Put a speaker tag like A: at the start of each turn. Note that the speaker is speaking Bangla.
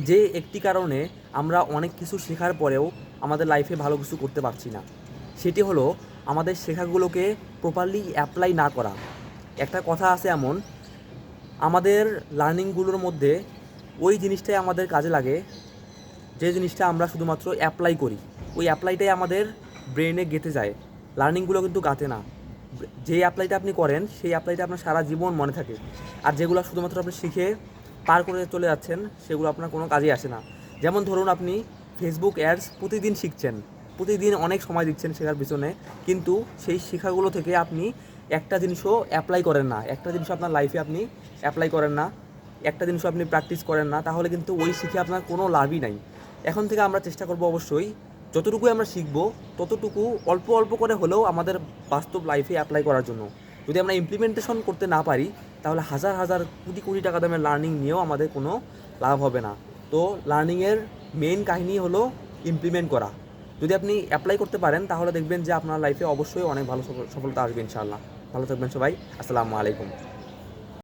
A: যে একটি কারণে আমরা অনেক কিছু শেখার পরেও আমাদের লাইফে ভালো কিছু করতে পারছি না, সেটি হলো আমাদের শেখাগুলোকে প্রপারলি অ্যাপ্লাই না করা। একটা কথা আছে এমন, আমাদের লার্নিংগুলোর মধ্যে ওই জিনিসটাই আমাদের কাজে লাগে যে জিনিসটা আমরা শুধুমাত্র অ্যাপ্লাই করি। ওই অ্যাপ্লাইটাই আমাদের ব্রেনে গেঁথে যায়, লার্নিংগুলো কিন্তু গাঁথে না। যেই অ্যাপ্লাইটা আপনি করেন সেই অ্যাপ্লাইটা আপনার সারা জীবন মনে থাকে। আর যেগুলো শুধুমাত্র আপনি শিখে পার করে চলে যাচ্ছেন সেগুলো আপনার কোনো কাজেই আসে না। যেমন ধরুন, আপনি ফেসবুক অ্যাডস প্রতিদিন শিখছেন, প্রতিদিন অনেক সময় দিচ্ছেন শেখার পিছনে, কিন্তু সেই শেখাগুলো থেকে আপনি একটা জিনিসও অ্যাপ্লাই করেন না, একটা জিনিসও আপনার লাইফে আপনি অ্যাপ্লাই করেন না, একটা জিনিসও আপনি প্র্যাকটিস করেন না, তাহলে কিন্তু ওই শিখে আপনার কোনো লাভই নাই। এখন থেকে আমরা চেষ্টা করব অবশ্যই যতটুকুই আমরা শিখব ততটুকু অল্প অল্প করে হলেও আমাদের বাস্তব লাইফে অ্যাপ্লাই করার জন্য। যদি আমরা ইমপ্লিমেন্টেশন করতে না পারি তাহলে হাজার হাজার কোটি কোটি টাকা দামের লার্নিং নিয়েও আমাদের কোনো লাভ হবে না। তো লার্নিংয়ের মেইন কাহিনী হলো ইমপ্লিমেন্ট করা। যদি আপনি অ্যাপ্লাই করতে পারেন তাহলে দেখবেন যে আপনার লাইফে অবশ্যই অনেক ভালো সফলতা আসবে ইনশাআল্লাহ। ভালো থাকবেন সবাই। আসসালামু আলাইকুম।